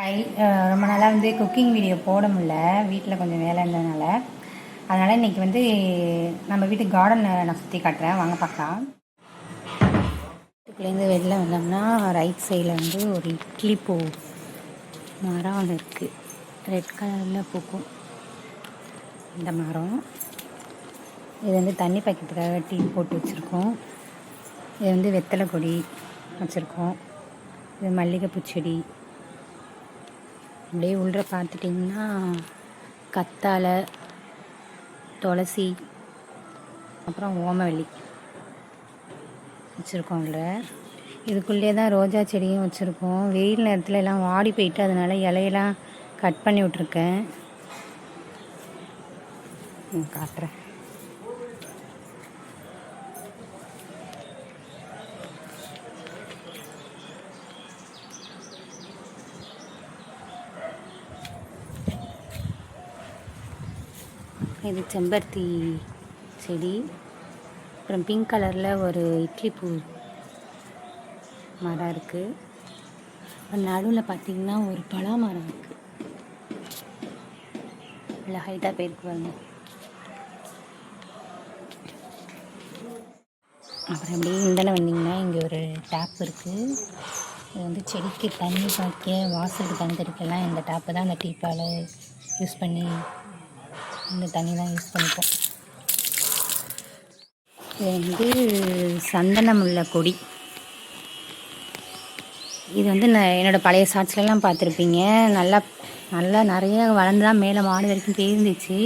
Hi. ரொம்ப நாளாக cooking video போட முடில, வீட்டில் கொஞ்சம் வேலை இருந்ததுனால. அதனால் இன்றைக்கி நம்ம வீட்டு கார்டனை நான் சுற்றி காட்டுறேன், வாங்க பார்க்கலாம். வீட்டுக்குள்ளேருந்து வெளில வந்தோம்னா ரைட் சைடில் ஒரு இட்லி பூ மரம் ஒன்று இருக்குது, ரெட் கலரில் பூக்கும் இந்த மரம். இது தண்ணி பாய்க்கிறதுக்காக டீ போட்டு வச்சுருக்கோம். இது வெத்தலை கொடி வச்சுருக்கோம். இது மல்லிகைப்பூ செடி. அப்படியே உள்ள பார்த்துட்டிங்கன்னா கத்தாழை, துளசி, அப்புறம் ஓமவல்லி வச்சுருக்கோம். உள்ள இதுக்குள்ளே தான் ரோஜா செடியும் வச்சுருக்கோம். வெயில் நேரத்தில் எல்லாம் வாடி போயிட்டு அதனால் இலையெல்லாம் கட் பண்ணி விட்ருக்கேன், காட்டுறேன். இது செம்பருத்தி செடி. அப்புறம் பிங்க் கலரில் ஒரு இட்லி பூ மரம் இருக்குது. நடுவில் பார்த்திங்கன்னா ஒரு பலா மரம் இருக்குது, இல்லை ஹைட்டாக போயிருக்கு பாருங்க. அப்புறம் அப்படியே இந்தன வந்தீங்கன்னா இங்கே ஒரு டேப் இருக்குது. இது செடிக்கு தண்ணி பாய்க்க, வாசலுக்கு தண்ணி தெளிக்கலாம் இந்த டேப்பு தான். அந்த டீப்பால் யூஸ் பண்ணி இந்த தண்ணி தான் யூஸ் பண்ணிப்போம். இது சந்தனம் உள்ள கொடி. இது நான் என்னோடய பழைய ஷார்ட்ஸ்லாம் பார்த்துருப்பீங்க. நல்லா நல்லா நிறைய வளர்ந்து தான் மேலே மாடு வரைக்கும் பேர்ந்துச்சு.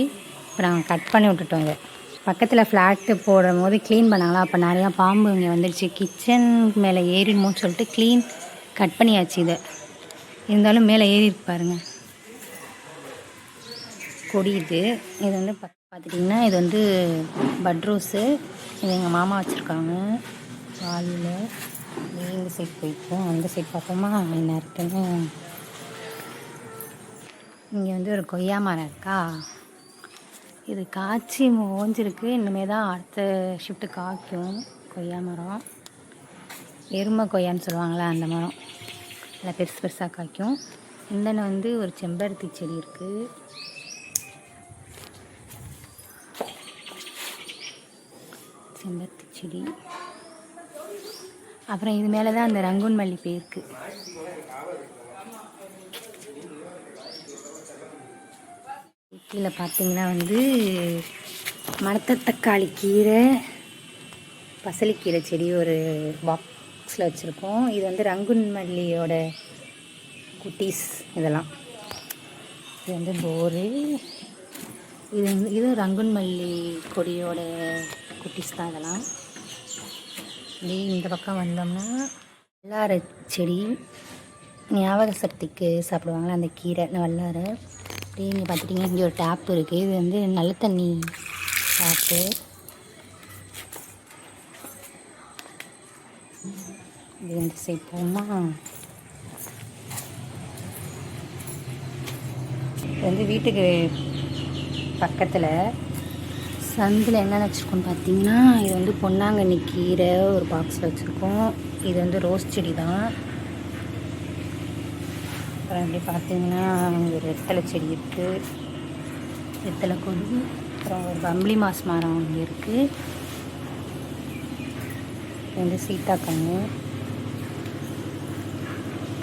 அப்புறம் கட் பண்ணி விட்டுட்டோம். இதை பக்கத்தில் ஃப்ளாட்டு போடும் போது க்ளீன் பண்ணாங்களா, அப்போ நிறையா பாம்பு இங்கே வந்துடுச்சு. கிச்சன் மேலே ஏறிடுமோன்னு சொல்லிட்டு கட் பண்ணியாச்சு. இதை இருந்தாலும் மேலே ஏறி பாருங்கள் கொடி. இது பார்த்துட்டிங்கன்னா இது பட்ரோஸு. இது எங்கள் மாமா வச்சுருக்காங்க வாலியில். இந்த சைட் போய்ப்போம், அந்த சைட் பார்ப்போமா என்ன இருக்குன்னு. இங்கே ஒரு கொய்யா மரம் இருக்கா, இது காய்ச்சி ஓஞ்சிருக்கு. இனிமேல் தான் அடுத்த ஷிஃப்ட்டு காய்க்கும் கொய்யா மரம். எருமை கொய்யான்னு சொல்லுவாங்களே அந்த மரம், நல்லா பெருசு பெருசாக காய்க்கும். இந்த ஒரு செம்பருத்தி செடி இருக்குது. செம்பருத்தி செடி. அப்புறம் இது மேலே தான் அந்த ரங்கூன் மல்லிகை இருக்குது. கீழே பார்த்தீங்கன்னா மணத்தக்காளி கீரை, பசலிக்கீரை செடி ஒரு பாக்ஸில் வச்சுருக்கோம். இது ரங்கூன் மல்லியோட குட்டீஸ். இதெல்லாம் இது போரு. இது ரங்கூன் மல்லி கொடியோட குட்டீஸ் தான் இதெல்லாம். இந்த பக்கம் வந்தோம்னா வல்லாரை செடி, ஞாபக சக்திக்கு சாப்பிடுவாங்களா அந்த கீரை, வல்லாரை. அப்படியே இங்கே பார்த்துட்டிங்கன்னா இங்கே ஒரு டேப் இருக்குது. இது நல்ல தண்ணி டேப்பு. இது சேர்ப்போமா. இது வீட்டுக்கு பக்கத்தில் சந்தில் என்னென்ன வச்சுருக்கோன்னு பார்த்தீங்கன்னா, இது பொன்னாங்கண்ணி கீரை ஒரு பாக்ஸில் வச்சுருக்கோம். இது ரோஸ் செடி தான். அப்புறம் அப்படி பார்த்தீங்கன்னா இங்கே ஒரு வெத்தலை செடி இருக்குது, வெத்தலை கொடி. அப்புறம் ஒரு பம்பளி மாஸ் மரம் இங்கே இருக்குது. இது சீத்தாக்கண்ணு.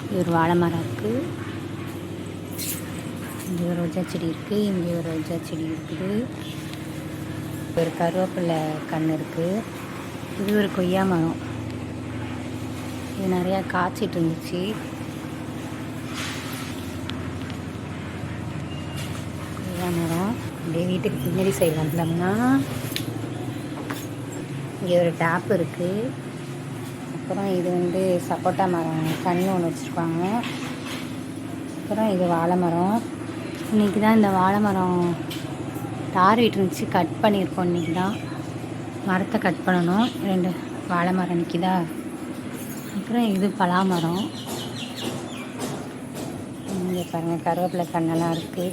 இது ஒரு வாழை மரம் இருக்குது. இங்கே ஒரு ரோஜா செடி இருக்குது, இங்கே ஒரு ரோஜா செடி இருக்குது. ஒரு கருவேப்பிலை கன்று இருக்குது. இது ஒரு கொய்யா மரம். இது நிறையா காய்ச்சிட்டு இருந்துச்சு. கொய்யா மரம். அப்படியே வீட்டுக்கு பின்னாடி சைடு வந்தோம்னா இங்கே ஒரு டேப் இருக்குது. அப்புறம் இது சப்போட்டா மரம் கன்று ஒன்று வச்சுருக்காங்க. அப்புறம் இது வாழை மரம். இன்றைக்கி தான் இந்த வாழை மரம் தார் வீட்டு இருந்துச்சு, கட் பண்ணியிருக்கோம். இன்றைக்கி தான் மரத்தை கட் பண்ணணும். 2 வாழை மரம் நிற்கிதா. அப்புறம் இது பலாமரம். இங்கே பாருங்கள் கருவேப்பிலை கண்ணெல்லாம் இருக்குது.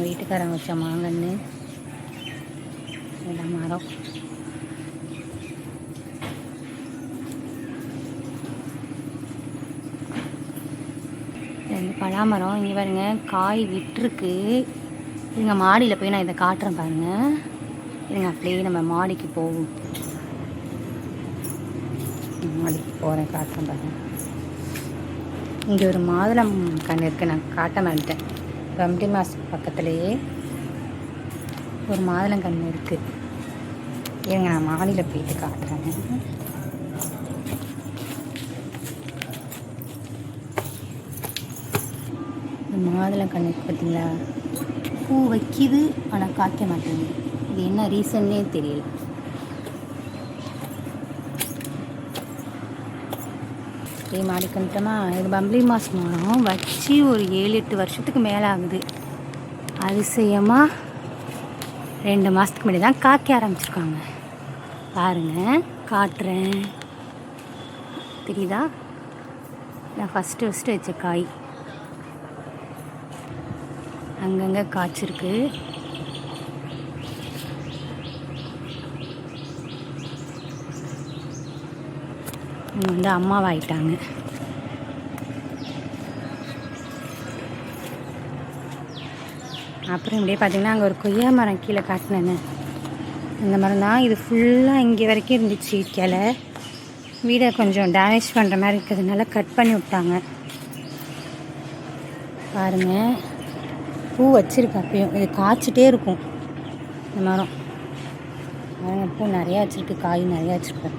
வீட்டுக்காரங்க வச்ச மாங்கன்று இதெல்லாம் மரம். இந்த பலாமரம் இங்கே பாருங்க காய் விட்டுருக்கு. இங்கே மாடியில் போய் நான் இதை காட்டுறேன் பாருங்கள். இதுங்க அப்படியே நம்ம மாடிக்கு போவோம். மாடிக்கு போகிறேன், காட்டுறேன் பாருங்கள். இங்கே ஒரு மாதுளம் கன்று இருக்குது, நான் காட்ட மாட்டேன். கம்பி மாசம் பக்கத்துலேயே ஒரு மாதுளம் கன்று இருக்குது. இவங்க நான் மாடியில் போயிட்டு காட்டுறேன். இந்த மாதுளம் கன்று பார்த்தீங்களா, பூ வைக்கிது ஆனால் காய்க்க மாட்டேங்குது. இது என்ன ரீசன்னே தெரியல. இதே மாடிக்கிட்டோமா. இது பம்பளி மாஸ் மரம் வச்சு ஒரு 7-8 வருஷத்துக்கு மேலே ஆகுது. அதிசயமாக 2 மாதத்துக்கு முன்னாடி தான் காய்க்க ஆரம்பிச்சிருக்காங்க. பாருங்கள், காட்டுறேன், தெரியுதா? நான் ஃபஸ்ட்டு வச்ச காய் அங்கங்கே காய்ச்சிருக்கு. இவங்க வந்து அம்மாவாயிட்டாங்க. அப்புறம் இப்படியே பார்த்தீங்கன்னா அங்கே ஒரு கொய்யா மரம் கீழே காட்டினேன்னு, அந்த மரம் தான். இது ஃபுல்லாக இங்கே வரைக்கும் இருந்துச்சு. கிளை வீடை கொஞ்சம் டேமேஜ் பண்ணுற மாதிரி இருக்கிறதுனால கட் பண்ணி விட்டாங்க. பாருங்கள், பூ வச்சுருக்கு. அப்பயும் இது காய்ச்சிட்டே இருக்கும் இந்த மரம். பாருங்கள், பூ நிறையா வச்சுருக்கு, காய் நிறையா வச்சுருக்கு.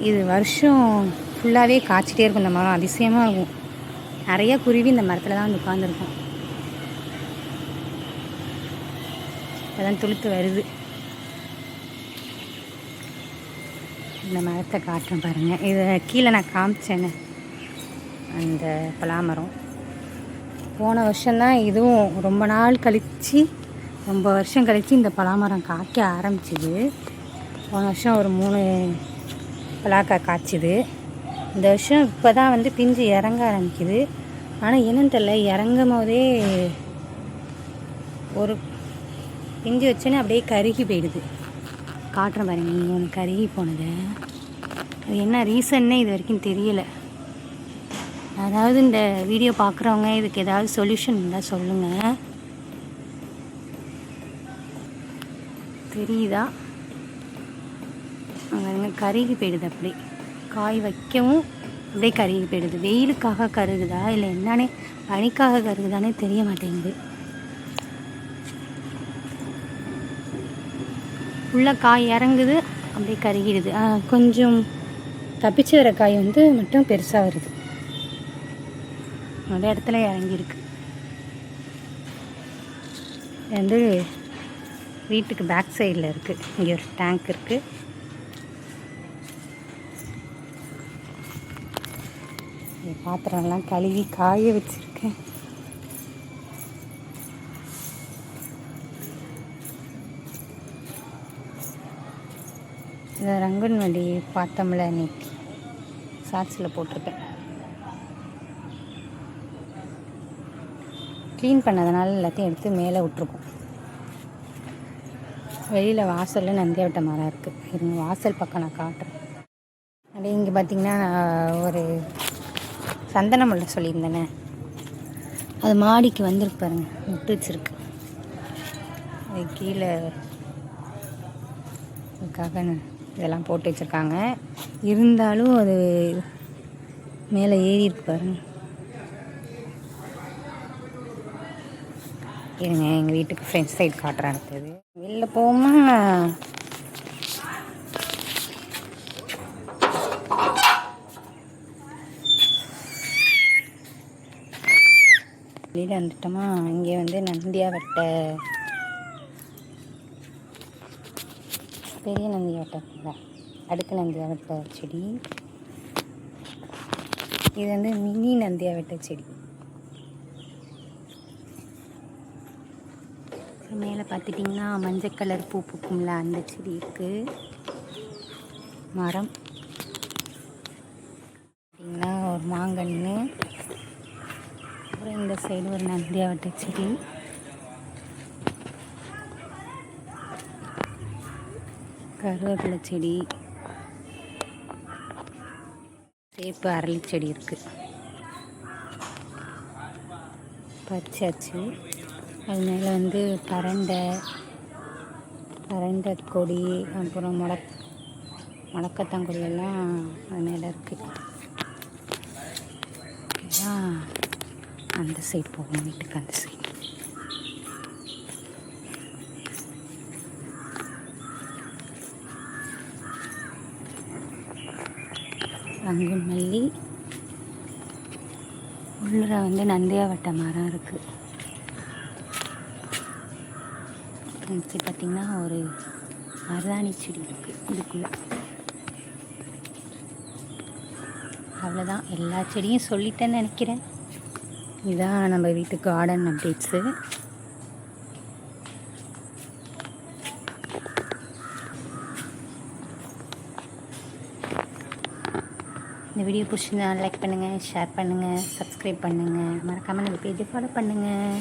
இது வருஷம் ஃபுல்லாகவே காய்ச்சிட்டே இருக்கும் இந்த மரம். அதிசயமாக இருக்கும். நிறைய குருவி இந்த மரத்தில் தான் வந்து உட்காந்துருக்கும். அதான் துளுத்து வருது. இந்த மரத்தை காட்டுறேன் பாருங்கள். இதை கீழே நான் காமிச்சேன்னு, அந்த பலாமரம் போன வருஷம்தான். இதுவும் ரொம்ப நாள் கழித்து, ரொம்ப வருஷம் கழித்து இந்த பலாமரம் காய்க்க ஆரம்பிச்சிது. போன வருஷம் ஒரு 3 பலாக்காய் காய்ச்சிது. இந்த வருஷம் இப்போ தான் வந்து பிஞ்சு இறங்க ஆரம்பிக்குது. ஆனால் என்னன்னு தெரியல, இறங்கும் போதே ஒரு பிஞ்சு வச்சோன்னே அப்படியே கருகி போயிடுது. காட்டுறேன் பாருங்க, நீங்கள் ஒன்று கருகி போனது. அது என்ன ரீசன்னே இது வரைக்கும் தெரியலை. அதாவது இந்த வீடியோ பார்க்குறவங்க இதுக்கு ஏதாவது சொல்யூஷன் இருந்தால் சொல்லுங்கள். தெரியுதா? அங்கே கருகி போயிடுது. அப்படி காய் வைக்கவும் அப்படியே கருகி போயிடுது. வெயிலுக்காக கருகுதா இல்லை என்னன்னே, பனிக்காக கருகுதானே தெரிய மாட்டேங்குது. உள்ள காய் இறங்குது, அப்படியே கருகிடுது. கொஞ்சம் தப்பிச்சு வர காய் வந்து மட்டும் பெருசாக வருது. நிறைய இடத்துல இறங்கியிருக்கு. இது வந்து வீட்டுக்கு பேக் சைடில் இருக்குது. இங்கே ஒரு டேங்க் இருக்குது. பாத்திரம்லாம் கழுவி காய வச்சுருக்கேன். இந்த ரங்கன் வண்டி பார்த்தோம்ல, அன்னைக்கு ஷார்ட்ஸில் போட்டிருக்கேன். க்ளீன் பண்ணதுனால எல்லாத்தையும் எடுத்து மேலே விட்ருக்கோம். வெளியில் வாசலில் நந்தியாவட்ட மரம் இருக்குது. இருங்க, வாசல் பக்கம் நான் காட்டுறேன். அப்படியே இங்கே பார்த்திங்கன்னா ஒரு சந்தன முல்லை சொல்லியிருந்தேனே, அது மாடிக்கு வந்திருக்கு பாருங்க, விட்டு வச்சுருக்கு. அது கீழே அதுக்காக இதெல்லாம் போட்டு வச்சுருக்காங்க. இருந்தாலும் அது மேலே ஏறி இருக்கு பாருங்க. இருங்க, எங்கள் வீட்டுக்கு ஃப்ரெண்ட் சைடு காட்டுறேன். அடுத்தது வெளில போமா, வெளியில் வந்துட்டோமா. இங்கே வந்து நந்தியாவட்டை, பெரிய நந்தியாவட்டை இல்லை, அடுக்கு நந்தியாவட்டை செடி. இது வந்து மினி நந்தியாவட்டை செடி. மேலே பார்த்துட்டிங்கன்னா மஞ்சள் கலர் பூ பூக்கும்ல, அந்த செடி இருக்குது. மரம் பார்த்திங்கன்னா ஒரு மாங்கன்று. அப்புறம் இந்த சைடு ஒரு நந்தியாவட்டை செடி. கருவேப்பிலை செடி, சேப்பு அரளி செடி இருக்குது. பறிச்சாச்சு. அது மேலே வந்து பரண்டை கொடி, அப்புறம் முடக்கத்தாங்கொடி எல்லாம் அது மேலே இருக்குது. இதுதான் அந்த சைடு போகும், வீட்டுக்கு அந்த சைடு. அங்கு மல்லி, உள்ளே வந்து நந்தியாவட்டை மரம் இருக்குது. பார்த்திங்கன்னா ஒரு மருதாணி செடி இருக்குது இதுக்குள்ளே. அவ்வளோதான், எல்லா செடியும் சொல்லிட்டேன்னு நினைக்கிறேன். இதுதான் நம்ம வீட்டு கார்டன் அப்டேட்ஸு. இந்த வீடியோ பிடிச்சிருந்தா லைக் பண்ணுங்கள், ஷேர் பண்ணுங்கள், சப்ஸ்கிரைப் பண்ணுங்கள், மறக்காமல் நம்ம பேஜை ஃபாலோ பண்ணுங்கள்.